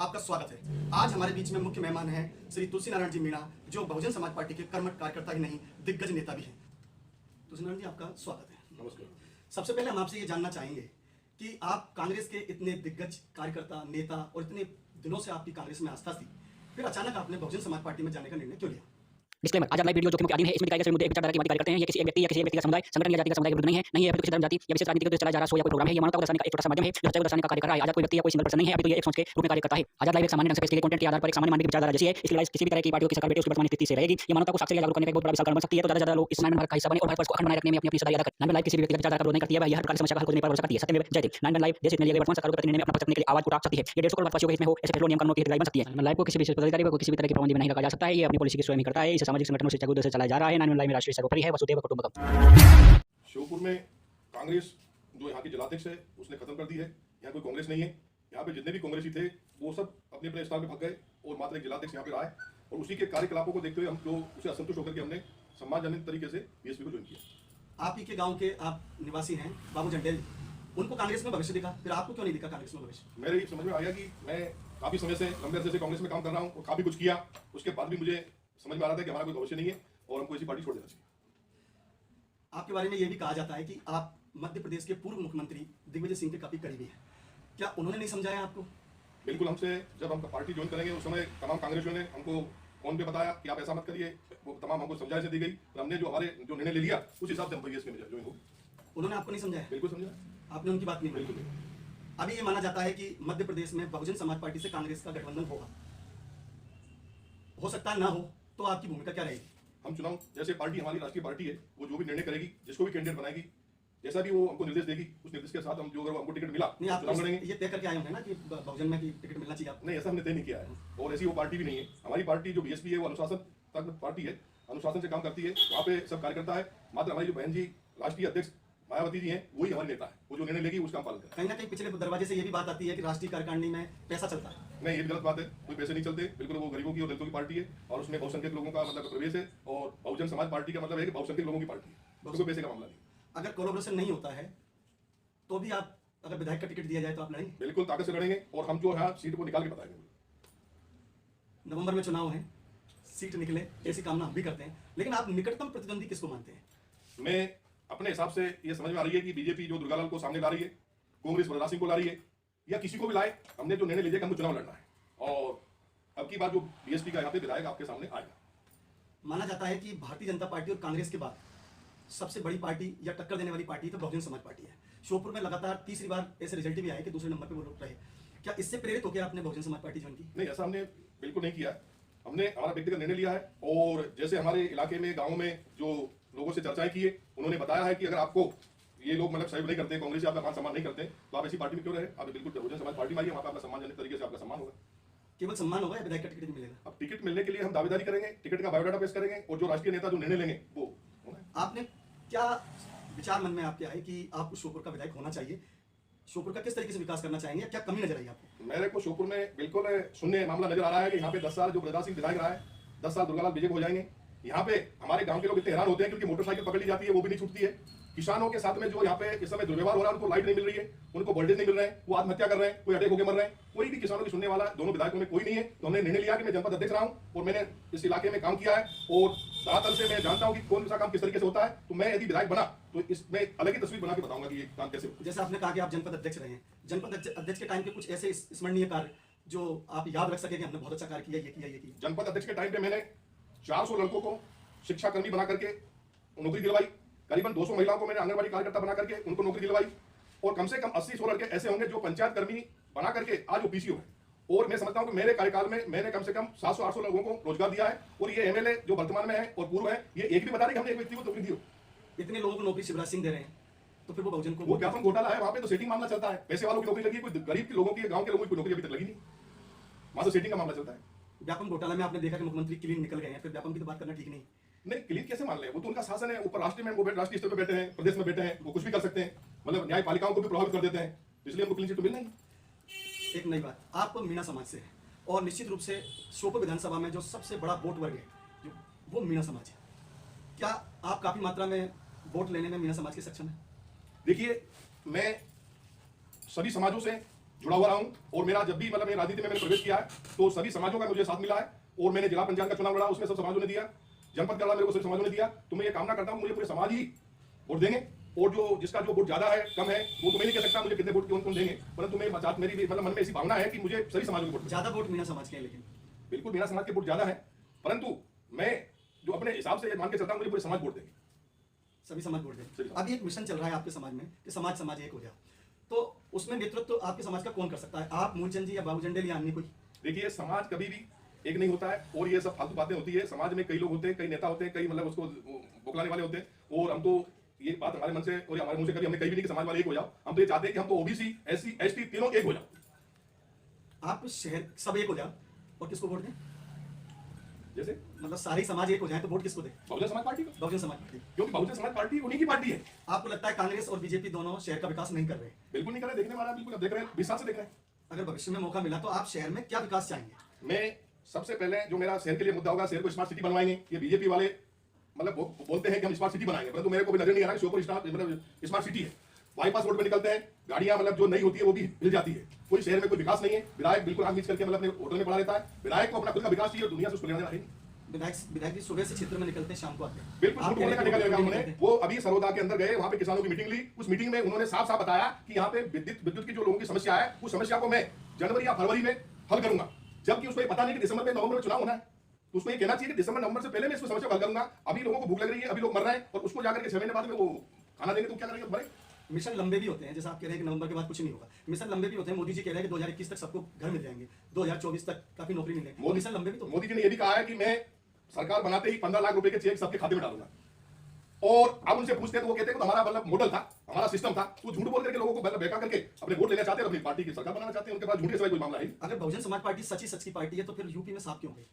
आपका स्वागत है। आज हमारे बीच में मुख्य मेहमान हैं श्री तुलसी नारायण जी मीणा, जो बहुजन समाज पार्टी के कर्मठ कार्यकर्ता ही नहीं, दिग्गज नेता भी हैं। तुलसी नारायण जी, आपका स्वागत है। नमस्कार। सबसे पहले हम आपसे ये जानना चाहेंगे कि आप कांग्रेस के इतने दिग्गज कार्यकर्ता, नेता और इतने दिनों से आपकी कांग्रेस में आस्था थी, फिर अचानक आपने बहुजन समाज पार्टी में जाने का निर्णय क्यों लिया? डिस्क्लेमर, आज लाइव वीडियो जो कि मुख्य आदमी है, इसमें दिखाए गए सभी मुद्दे एक विचारधारा की बात करते हैं। ये किसी एक व्यक्ति या किसी एक व्यक्ति का समुदाय, संगठन या जाति का समुदाय के विरुद्ध नहीं है, नहीं है किसी धर्म, जाति या विशेष राजनीति को चलाया जा रहा या कोई प्रोग्राम है। ये मानवता को दर्शाने का एक छोटा सा माध्यम है जो सच्चाई को दर्शाने का कार्य कर रहा है। आजाद कोई व्यक्ति या कोई सिंगल पर्सन नहीं है, अभी तो ये एक सोच के रूप में कार्य करता है। आजाद लाइव एक सामान्य ढंग से पेश किए गए कंटेंट के आधार पर एक सामान्य मानने की विचारधारा जैसी है। इसके लिए किसी भी तरह की पार्टी की सरकार बैठे उसकी वर्तमान स्थिति से रहेगी। ये मानवता को साक्षर या जागरूक करने का एक बहुत बड़ा विशाल कारण बन सकती है। तो ज्यादा लोग इस भारत का हिस्सा बने और भारत को अखंड बनाए रखने में अपनी हिस्सेदारी अदा करें। लाइव किसी भी व्यक्ति का विचारधारा का विरोध नहीं करती है, वह हर प्रकार की समस्या का हल खोजने पर भरोसा करती है। सत्य में जय हिंद। लाइव देश हित में लिए गए वर्तमान सरकार के प्रतिनिधि में अपना पक्ष रखने के लिए आवाज उठा सकती है। ये 150 करोड़ भारतवासियों के हित में हो ऐसे फैसलों, नियम कानूनों की हितग्राही बन सकती है। लाइव को किसी विशेष पदाधिकारी को किसी भी तरह की पाबंदी में नहीं लगा जा सकता है। ये अपनी पॉलिसी की स्वयं ही करता है। इसे सामाजिक संगठनों से जागरूकता से चलाया जा रहा है। लाइव में राष्ट्रीय सर्वोपरि है, वसुधैव कुटुंबकम। श्योपुर में कांग्रेस जो यहाँ की जिलाध्यक्ष है उसने खत्म कर दी है। यहाँ कोई कांग्रेस नहीं है। यहाँ पे जितने भी कांग्रेसी थे वो सब अपने अपने स्थान पे भाग गए और मात्र एक जिलाध्यक्ष यहाँ पे रहा है। और उसी के कार्यकलापों को देखते हुए हम लोग उसे असंतुष्ट होकर के हमने सम्मानजनक तरीके से बीएसपी को ज्वाइन किया। आप ही के गांव के आप निवासी हैं बाबू जंडेल, उनको कांग्रेस में भविष्य दिखा, फिर आपको क्यों नहीं दिखा कांग्रेस में भविष्य? मेरे ये समझ में आया कि मैं काफी समय से लंबे अरसे से कांग्रेस में काम कर रहा हूँ और काफी कुछ किया। उसके बाद भी मुझे समझ में आ रहा था कि हमारा कोई भविष्य नहीं है और हमको ऐसी पार्टी छोड़ देना चाहिए। आपके बारे में यह भी कहा जाता है कि आप मध्य प्रदेश के पूर्व मुख्यमंत्री दिग्विजय सिंह के काफी करीबी हैं। क्या उन्होंने नहीं समझाया आपको? बिल्कुल, हमसे जब हम पार्टी ज्वाइन करेंगे उस समय तमाम कांग्रेसियों ने हमको फोन पे बताया कि आप ऐसा मत करिए। वो तमाम हमको समझाइश दी गई और हमने जो निर्णय ले लिया उस हिसाब से हम बीएसपी में ज्वाइन हो। उन्होंने आपको नहीं समझाया? बिल्कुल समझा। आपने उनकी बात नहीं मानी? बिल्कुल। अभी ये माना जाता है कि मध्य प्रदेश में बहुजन समाज पार्टी से कांग्रेस का गठबंधन होगा, हो सकता है ना हो, तो आपकी भूमिका क्या रहेगी? हम चुनाव, जैसे पार्टी हमारी राष्ट्रीय पार्टी है, वो जो भी निर्णय करेगी, जिसको भी कैंडिडेट बनाएगी, जैसा भी वो हमको निर्देश देगी, उस निर्देश के साथ हम जो अगर हमको टिकट मिला नहीं, आप चुनाव लड़ेंगे। ये तय करके आए होंगे ना कि बहुजन में की टिकट मिलना चाहिए आपको? नहीं, ऐसा हमने तय नहीं किया है और ऐसी वो पार्टी भी नहीं है। हमारी पार्टी जो बीएसपी है वो अनुशासन पार्टी है, अनुशासन से काम करती है। वहाँ पे सब कार्यकर्ता है। मात्र हमारी जो बहन जी राष्ट्रीय अध्यक्ष मायावती जी हैं वही हमारे नेता है। वो जो निर्णय लेगी उसका पालन करें। कहीं ना कहीं पिछले दरवाजे से ये भी बात आती है कि राष्ट्रीय कार्यकारिणी में पैसा चलता है। नहीं, ये गलत बात है। कोई पैसे नहीं चलते। बिल्कुल वो गरीबों की और दलितों की पार्टी है और उसमें बहुसंख्यक लोगों का मतलब प्रवेश है और बहुजन समाज पार्टी का मतलब है कि बहुसंख्यक लोगों की पार्टी है। उसमें कोई पैसे का मामला नहीं। अगर कोलैबोरेशन नहीं होता है तो भी आप, अगर विधायक का टिकट दिया जाए तो आप लड़ेंगे? बिल्कुल ताकत से लड़ेंगे और हम जो है सीट को निकाल के बताएंगे। नवंबर में चुनाव है, सीट निकले ऐसी कामना हम भी करते हैं, लेकिन आप निकटतम प्रतिद्वंदी किसको मानते हैं? मैं अपने हिसाब से ये समझ में आ रही है कि बीजेपी जो दुर्गालाल को सामने ला रही है, कांग्रेस बलराज सिंह को ला रही है या किसी को भी लाए, हमने जो निर्णय लिया कि हमको चुनाव लड़ना है और अब की बार जो बीएसपी का यहाँ पे विधायक आपके सामने आएगा। माना जाता है कि भारतीय जनता पार्टी और कांग्रेस के बाद सबसे बड़ी पार्टी या टक्कर देने वाली पार्टी तो बहुजन समाज पार्टी है। श्योपुर में लगातार तीसरी बार ऐसे रिजल्ट भी आए कि दूसरे नंबर पर वो लोग रहे। क्या इससे प्रेरित होकर आपने बहुजन समाज पार्टी ज्वाइन की? नहीं, ऐसा हमने बिल्कुल नहीं किया। हमने हमारा व्यक्तिगत निर्णय लिया है और जैसे हमारे इलाके में, गाँव में जो लोगों से चर्चाएं की है, उन्होंने बताया है कि अगर आपको ये लोग मतलब सहयोग नहीं करते, कांग्रेस आपका मान सम्मान नहीं करते, तो आप ऐसी पार्टी में क्यों रहे? आप बिल्कुल बहुजन समाज पार्टी में आइए, वहाँ पर आपका सम्मानजनक तरीके से आपका सम्मान होगा। केवल सम्मान होगा या विधायक का टिकट भी मिलेगा? अब टिकट मिलने के लिए हम दावेदारी करेंगे, टिकट का बायोडाटा पेश करेंगे और जो राष्ट्रीय नेता जो निर्णय लेंगे वो होना है। आपने क्या विचार मन में आपके आए कि आपको श्योपुर का विधायक होना चाहिए? श्योपुर का किस तरीके से विकास करना चाहेंगे, क्या कमी नजर आई आपको? मेरे को श्योपुर में बिल्कुल शून्य मामला नजर आ रहा है कि यहाँ पे 10 साल जो बलराज सिंह विधायक रहा है, 10 साल दुर्गालाल विजय हो जाएंगे। यहाँ पे हमारे गांव के लोग इतने हैरान होते हैं क्योंकि मोटरसाइकिल पकड़ ली जाती है, वो भी नहीं छूटती है। किसानों के साथ में जो यहाँ पे इस समय दुर्व्यवहार हो रहा है, उनको लाइट नहीं मिल रही है, उनको वोल्टेज नहीं मिल रहे हैं, वो आत्महत्या कर रहे हैं, कोई अटैक होकर मर रहे हैं। कोई भी किसानों की सुनने वाला दोनों विधायकों में कोई नहीं है। तो हमने निर्णय लिया कि मैं जनपद अध्यक्ष रहा हूँ और मैंने इस इलाके में काम किया है और धरातल से मैं जानता हूँ कि कौन सा काम किस तरीके से होता है। तो मैं यदि विधायक बना तो इसमें अलग ही तस्वीर बना के बताऊंगा कि ये काम कैसे होता है। जैसे आपने कहा कि आप जनपद अध्यक्ष रहे हैं, जनपद अध्यक्ष के टाइम के कुछ ऐसे स्मरणीय कार्य जो आप याद रख सके कि हमने बहुत अच्छा कार्य किया, ये किया, ये किया? जनपद अध्यक्ष के टाइम पे मैंने 400 लड़कों को शिक्षा कर्मी बना करके नौकरी दिलवाई। करीबन 200 महिलाओं को मैंने आंगनबाड़ी कार्यकर्ता बना करके उनको नौकरी दिलवाई और कम से कम 80-100 लड़के ऐसे होंगे जो पंचायत कर्मी बना करके आज ओपीसी है। और मैं समझता हूं कि मेरे कार्यकाल में मैंने कम से कम 700-800 लोगों को रोजगार दिया है और ये एमएलए जो वर्तमान में है और पूर्व है, ये एक भी बता रहे कि हमने एक व्यक्ति को नौकरी दी हो। इतने लोगों को नौकरी शिवराज सिंह दे रहे हैं तो फिर वो बहुजन को, वो व्यापक घोटाला है, वहां पे तो सेटिंग मामला चलता है। पैसे वालों की नौकरी लगी है, कोई गरीब के लोगों की, गांव के लोगों की नौकरी अभी तक लगी नहीं। वहां तो सेटिंग का मामला चलता है। व्यापम घोटाला में आपने देखा कि मुख्यमंत्री क्लीन निकल गए हैं, फिर व्यापम की तो बात करना ठीक नहीं। नहीं, क्लीन कैसे मान ले? वो तो उनका शासन है, ऊपर राष्ट्रीय में वो राष्ट्रीय स्तर पर बैठे हैं, प्रदेश में बैठे हैं, वो कुछ भी कर सकते हैं, मतलब न्यायपालिकाओं को भी प्रभावित कर देते हैं, इसलिए हमको क्लीन चिट तो मिलना ही। एक नई बात, आप मीणा समाज से है और निश्चित रूप से श्योपुर विधानसभा में जो सबसे बड़ा वोट वर्ग है जो वो मीणा समाज है। क्या आप काफी मात्रा में वोट लेने में मीणा समाज के सक्षम है? देखिए, मैं सभी समाजों से जुड़ा हुआ रहा हूं और मेरा जब भी मतलब मैं राजनीति में मैंने प्रवेश किया है तो सभी समाजों का मुझे साथ मिला है और मैंने जिला पंचायत का चुनाव लड़ा उसमें सब समाजों ने दिया, जनपद का लड़ा मेरे को सभी समाजों ने दिया। तो मैं ये कामना करता हूं मुझे पूरे समाज ही वोट देंगे और जो जिसका जो वोट ज्यादा है कम है वो तो मैं नहीं कह सकता मुझे कितने वोट कौन देंगे, परंतु मैं मेरी मतलब मन में ऐसी भावना है कि मुझे सभी समाजों के वोट ज्यादा वोट मीना समाज के हैं, लेकिन बिल्कुल मेरा समाज के वोट ज्यादा है, परंतु मैं जो अपने हिसाब से मान के चलता हूं मुझे पूरे समाज वोट देंगे, सभी समाज वोट देंगे। अभी एक मिशन चल रहा है आपके समाज में कि समाज एक हो जाए, तो उसमें नेतृत्व तो आपके समाज का कौन कर सकता है? आप, मूलचंद जी या बाबू झंडेल या अन्य कोई? देखिए समाज कभी भी एक नहीं होता है और ये सब फालतू बातें होती है। समाज में कई लोग होते हैं, कई नेता होते हैं, कई मतलब उसको बुकलाने वाले होते हैं और हम तो ये बात हमारे मन से और हमारे मुंह से कभी हमने कही भी नहीं कि समाज वाले एक हो जाओ। हम तो ये चाहते हैं कि हम तो ओबीसी, एससी, एसटी तीनों एक हो जाओ। आप शहर सब एक हो जाओ और किसको वोट दें? जैसे मतलब सारी समाज एक हो जाए तो वोट किसको दें? बहुजन समाज पार्टी को, बहुजन समाज पार्टी। क्योंकि बहुजन समाज पार्टी उन्हीं की पार्टी है। आपको लगता है कांग्रेस और बीजेपी दोनों शहर का विकास नहीं कर रहे? बिल्कुल नहीं कर रहे, देखने वाला बिल्कुल अब देख रहे हैं, 20 साल से देख रहे हैं। अगर भविष्य में मौका मिला तो आप शहर में क्या विकास चाहेंगे? मैं सबसे पहले जो मेरा शहर के लिए मुद्दा होगा, शहर को स्मार्ट सिटी बनवाएंगे। ये बीजेपी वाले मतलब बोलते हैं कि हम स्मार्ट सिटी बनाएंगे, परंतु मेरे को भी नजर नहीं आ रहा है श्योपुर मतलब स्मार्ट सिटी है। बाईपास रोड पे निकलते हैं, गाड़ियां मतलब जो नई होती है वो भी हिल जाती है। कोई शहर में कोई विकास नहीं है। विधायक बिल्कुल आग नीच करके मतलब अपने होटल में पड़ा रहता है। विधायक को अपना खुद का विकास चाहिए और दुनिया से उसको लेना देना नहीं। विधायक जी सुबह से क्षेत्र में निकलते हैं, शाम को आते हैं। बिल्कुल झूठ बोलने का निकलेगा उन्होंने। वो अभी सरोदा के अंदर गए, वहां पे किसानों की मीटिंग ली। उस मीटिंग में उन्होंने साफ साफ बताया कि यहाँ पे विद्युत की जो लोगों की समस्या है उस समस्या को मैं जनवरी या फरवरी में हल करूंगा, जबकि उसको ये पता नहीं कि दिसंबर में नवंबर में चुनाव होना है। तो उसको ये कहना चाहिए कि दिसंबर नवंबर से पहले मैं इसको समस्या को हल करूंगा। अभी लोगों को भूख लग रही है, अभी लोग मर रहे हैं और उसको जाकर के 6 महीने बाद में वो खाना देंगे तो क्या करेंगे? मरे। मिशन लंबे भी होते हैं, जैसे आप कह रहे हैं कि नवंबर के बाद कुछ नहीं होगा। मिशन लंबे भी होते हैं। मोदी जी कह रहे हैं कि 2021 तक सबको घर मिल जाएंगे, 2024 तक काफी नौकरी मिलेगी। मिशन लंबे भी तो। मोदी जी ने यह भी कहा है कि मैं सरकार बनाते ही 15 लाख रुपए के चेक सबके खाते में डालूंगा। और अब उनसे पूछते हैं तो वो कहते हैं कि हमारा मतलब मॉडल था, हमारा सिस्टम था। तो झूठ बोल करके लोगों को मतलब बेकार करके अपने वोट लेना चाहते हैं और अपनी पार्टी की सरकार बनाना चाहते हैं। उनके पास झूठ के सिवाय कोई मामला है। अगर बहुजन समाज पार्टी सच्ची सच की पार्टी है तो फिर यूपी में साफ क्यों गई?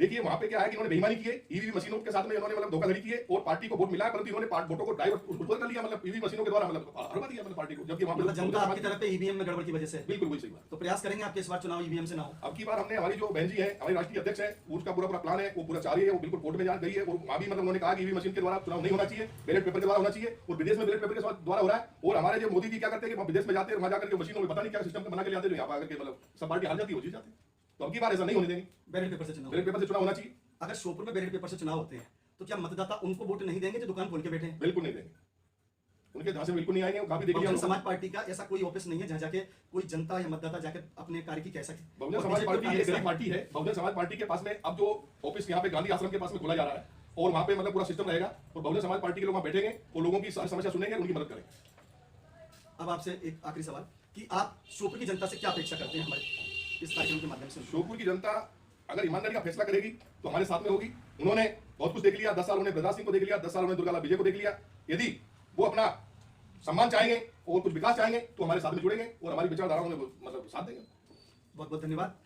देखिए वहां पे क्या है कि इन्होंने बेईमानी की है, ईवीएम मशीनों के साथ में इन्होंने मतलब धोखाधड़ी की है और पार्टी को वोट मिला है, परंतु इन्होंने वोटों को डाइवर्ट कर लिया, मतलब ईवीएम मशीनों के द्वारा मतलब हरवा दिया मतलब पार्टी को, जबकि वहां पे जनता आपकी तरफ पे ईवीएम में गड़बड़ की वजह से। बिल्कुल वही सही बात। तो प्रयास करेंगे आपके इस बार चुनाव ईवीएम से ना हो। अब की बार हमने हमारी जो बहन जी है, हमारी राष्ट्रीय अध्यक्ष है, उसका पूरा प्लान है, वो पूरा जारी है। वो बिल्कुल कोर्ट में जा गई है और वहां भी मतलब उन्होंने कहा कि ईवीएम मशीन के द्वारा चुनाव नहीं होना चाहिए, बैलेट पेपर के द्वारा होना चाहिए। और विदेश में बैलेट पेपर के द्वारा हो रहा है। और हमारे जो मोदी जी क्या करते हैं कि विदेश में जाते हैं, वहां जाकर के मशीनों में पता नहीं क्या सिस्टम बना के लाते हैं, यहाँ आकर के मतलब सब पार्टी हार जाती है, वो जीत जाते हैं। तो अब की बार ऐसा नहीं होने देंगे। बैलेट पेपर से चुनाव, बैलेट पेपर से चुनाव होना चाहिए। अगर श्योपुर में बैलेट पेपर से चुनाव होते हैं तो क्या मतदाता उनको वोट नहीं देंगे जो दुकान खोल के बैठे हैं? बिल्कुल नहीं देंगे, उनके ध्यान से बिल्कुल नहीं आएंगे। काफी देख लिया समाज पार्टी का ऐसा कोई ऑफिस नहीं है जहां जाके कोई जनता या मतदाता जाकर अपने कार्य की कह सके। बहुजन समाज पार्टी एक गरीब पार्टी है। बहुजन समाज पार्टी के पास में अब जो ऑफिस यहाँ पे गांधी आश्रम के पास में खोला जा रहा है और वहां पे मतलब पूरा सिस्टम रहेगा और बहुजन समाज पार्टी के लोग वहां बैठेंगे और लोगों की सारी समस्या सुनेंगे, उनकी मदद करेंगे। अब आपसे एक आखिरी सवाल कि आप श्योपुर की जनता से क्या अपेक्षा करते हैं हमारे इस कार्यक्रम के माध्यम से? श्योपुर की जनता अगर ईमानदारी का फैसला करेगी तो हमारे साथ में होगी। उन्होंने बहुत कुछ देख लिया, 10 साल उन्होंने ब्रजराज सिंह को देख लिया, 10 साल उन्होंने दुर्गालाल विजय को देख लिया। यदि वो अपना सम्मान चाहेंगे और कुछ विकास चाहेंगे तो हमारे साथ में जुड़ेंगे और हमारी विचारधाराओं में मतलब साथ देंगे। बहुत बहुत धन्यवाद।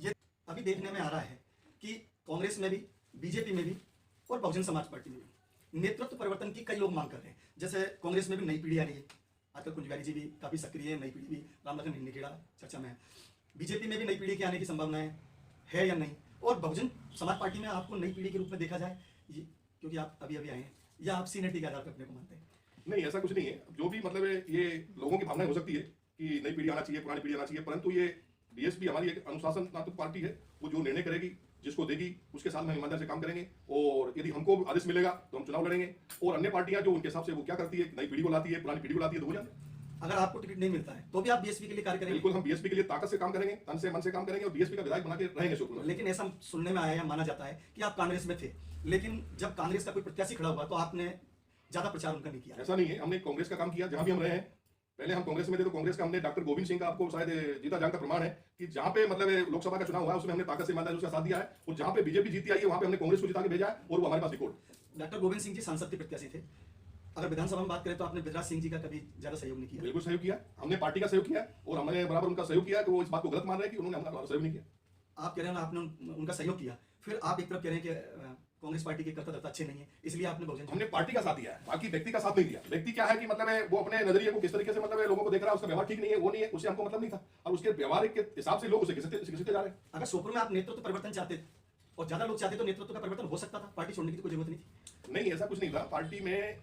ये अभी देखने में आ रहा है कि कांग्रेस में भी, बीजेपी में भी और बहुजन समाज पार्टी में भी नेतृत्व परिवर्तन की कई लोग मांग कर रहे हैं। जैसे कांग्रेस में भी नई पीढ़ी आ रही है, आजकल कुंज बिहारी जी भी काफी सक्रिय है, नई पीढ़ी भी, रामलखन निखेड़ा चर्चा में है। बीजेपी में भी नई पीढ़ी के आने की संभावनाएं है या नहीं? और बहुजन समाज पार्टी में आपको नई पीढ़ी के रूप में देखा जाए, ये क्योंकि आप अभी अभी आए हैं, या आप सीनियरिटी के आधार पर अपने को मानते हैं? नहीं, ऐसा कुछ नहीं है। जो भी मतलब ये लोगों की भावनाएं हो सकती है कि नई पीढ़ी आना चाहिए, पुरानी पीढ़ी आना चाहिए, परंतु ये बीएसपी हमारी एक अनुशासनात्मक पार्टी है। वो जो निर्णय करेगी, जिसको देगी, उसके साथ में हम ईमानदारी से काम करेंगे और यदि हमको आदेश मिलेगा तो हम चुनाव लड़ेंगे। और अन्य पार्टियां जो उनके हिसाब से वो क्या करती है, नई पीढ़ी को लाती है, पुरानी पीढ़ी को लाती है, तो हो जाते हैं। अगर आपको टिकट नहीं मिलता है तो भी आप बीएसपी के लिए कार्य करेंगे? बिल्कुल, हम बीएसपी के लिए ताकत से काम करेंगे, तन से मन से काम करेंगे और बीएसपी का विधायक बना के रहेंगे श्योपुर में। लेकिन ऐसा सुनने में आया या माना जाता है कि आप कांग्रेस में थे, लेकिन जब कांग्रेस का कोई प्रत्याशी खड़ा हुआ तो आपने ज्यादा प्रचार उनका नहीं किया। ऐसा नहीं है, हमने कांग्रेस का काम किया जहां भी हम रहे हैं। पहले हम कांग्रेस में थे तो कांग्रेस का हमने डॉक्टर गोविंद सिंह का, आपको शायद जीता जाग का प्रमाण है कि जहां पे मतलब लोकसभा का चुनाव हुआ है उसमें हमने ताकत से ईमानदारी उसका साथ दिया है। और जहां पे बीजेपी जीती आई है वहां पे हमने कांग्रेस को जिता के भेजा है और वो हमारे पास रिकॉर्ड। डॉक्टर गोविंद सिंह जी सांसद के प्रत्याशी थे। अगर विधानसभा में बात करें तो आपने ब्रजराज सिंह जी का कभी ज्यादा सहयोग नहीं किया? बिल्कुल सहयोग किया, हमने पार्टी का सहयोग किया और हमने बराबर उनका सहयोग किया कि वो इस बात को गलत मान रहे हैं कि उन्होंने हमारा सहयोग नहीं किया। आप कह रहे हैं आपने उनका सहयोग किया, फिर आप एक तरफ कह रहे हैं कि कांग्रेस पार्टी के कर्ता अच्छे नहीं है, इसलिए आपने बहुजन। हमने पार्टी का साथ दिया है, बाकी व्यक्ति का साथ नहीं दिया। व्यक्ति क्या है कि मतलब वो अपने नजरिए को किस तरीके से मतलब लोगों को देख रहा है, उसका व्यवहार ठीक नहीं है, वो नहीं है, उससे हमको मतलब नहीं था और उसके व्यवहार के हिसाब से लोग उसे घिसते जा रहे हैं। अगर श्योपुर में आप नेतृत्व परिवर्तन चाहते और ज्यादा लोग चाहते तो नेतृत्व का परिवर्तन हो सकता था, पार्टी छोड़ने की कोई जरूरत नहीं थी। नहीं, ऐसा कुछ नहीं था। पार्टी में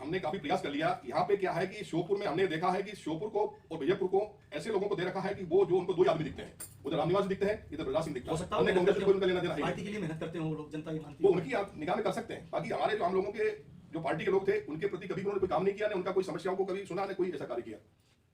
हमने काफी प्रयास कर लिया। यहाँ पे क्या है कि श्योपुर में हमने देखा है कि श्योपुर को और विजयपुर को ऐसे लोगों को दे रखा है कि वो जो उनको दो ही आदमी दिखते हैं, उधर रामनिवास दिखते हैं, इधर प्रहलाद सिंह दिखता हो है। सकता है हमने कांग्रेस को उनका लेना देना है ही पार्टी के लिए मेहनत करते हैं वो लोग, जनता ये मानती वो है। उनकी आप निगाह में कर सकते हैं। बाकी हमारे जो हम लोगों के जो पार्टी के लोग थे उनके प्रति कभी उन्होंने कोई काम नहीं किया, ना उनका कोई समस्याओं को कभी सुना, ना कोई ऐसा कार्य किया।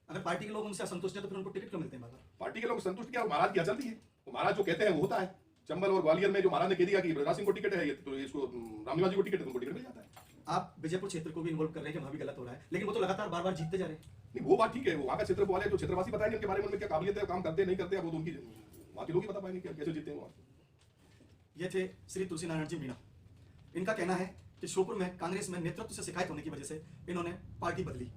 अगर पार्टी के लोग उनसे असंतुष्ट है तो फिर उनको टिकट क्यों मिलते हैं बार-बार? पार्टी के लोग संतुष्ट किया, महाराज क्या चलती है, वो महाराज जो कहते हैं वो होता है। चंबल और ग्वालियर में जो महाराज ने कह दिया कि प्रहलाद सिंह को टिकट है, ये तो इसको रामनिवास जी को टिकट है, तो उनको टिकट मिल जाता है। आप विजयपुर क्षेत्र को भी इन्वॉल्व कर रहे हैं कि वहाँ भी गलत हो रहा है, लेकिन वो तो लगातार बार-बार जीतते जा रहे हैं। नहीं वो बात ठीक है, वो वहाँ का क्षेत्र वाले जो क्षेत्रवासी बताएंगे उनके बारे में, उनमें क्या काबिलियत है, काम करते हैं नहीं करते हैं, वो तो उनकी वहाँ के लोग ही बता पाएंगे कि कैसे जीते हैं वहाँ। ये थे श्री तुलसी नारायण जी मीणा। इनका कहना है कि श्योपुर में कांग्रेस में नेतृत्व से शिकायत होने की वजह से इन्होंने पार्टी बदली।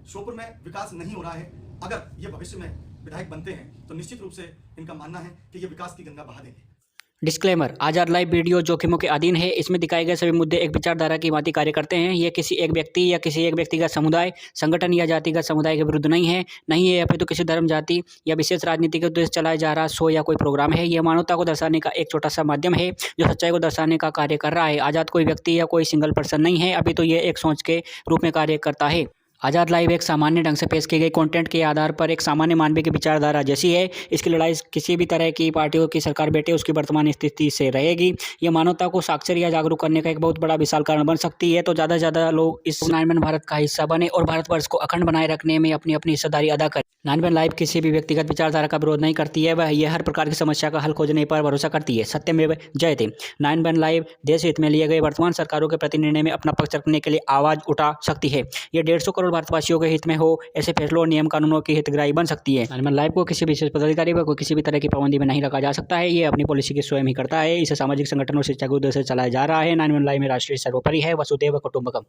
श्योपुर में विकास नहीं हो रहा है, अगर ये भविष्य में विधायक बनते हैं तो निश्चित रूप से इनका मानना है कि ये विकास की गंगा बहा देंगे। डिस्क्लेमर, आज़ाद लाइव वीडियो जोखिमों के अधीन है। इसमें दिखाए गए सभी मुद्दे एक विचारधारा की भांति कार्य करते हैं। ये किसी एक व्यक्ति या किसी एक व्यक्तिगत समुदाय, संगठन या जातिगत समुदाय के विरुद्ध नहीं है, नहीं है या फिर तो किसी धर्म, जाति या विशेष राजनीति के उद्देश्य चलाया जा रहा शो या कोई प्रोग्राम है। यह मानवता को दर्शाने का एक छोटा सा माध्यम है जो सच्चाई को दर्शाने का कार्य कर रहा है। आज़ाद कोई व्यक्ति या कोई सिंगल पर्सन नहीं है, अभी तो ये एक सोच के रूप में कार्य करता है। आज़ाद लाइव एक सामान्य ढंग से पेश की गई कंटेंट के आधार पर एक सामान्य मानवीय की विचारधारा जैसी है। इसकी लड़ाई किसी भी तरह की पार्टियों की सरकार बैठे उसकी वर्तमान स्थिति से रहेगी। यह मानवता को साक्षर या जागरूक करने का एक बहुत बड़ा विशाल कारण बन सकती है। तो ज़्यादा से ज़्यादा लोग इस 9/11 भारत का हिस्सा बने और भारतवर्ष को अखंड बनाए रखने में अपनी अपनी हिस्सेदारी अदा करें। 9/11 लाइव किसी भी व्यक्तिगत विचारधारा का विरोध नहीं करती है, वह यह हर प्रकार की समस्या का हल खोजने पर भरोसा करती है। सत्यमेव जयते। 9/11 लाइव देश हित में लिए गए वर्तमान सरकारों के प्रति निर्णय में अपना पक्ष रखने के लिए आवाज उठा सकती है। यह 150 करोड़ भारतवासियों के हित में हो ऐसे फैसलों और नियम कानूनों की हितग्राही बन सकती है। 9/11 लाइव को किसी विशेष पदाधिकारी व कोई किसी भी तरह की पाबंदी में नहीं रखा जा सकता है। ये अपनी पॉलिसी की स्वयं ही करता है। इसे सामाजिक संगठन और शिक्षा के उद्देश्य से चलाया जा रहा है। 9/11 लाइव में राष्ट्रीय सर्वोपरि है, वसुधैव कुटुंबकम।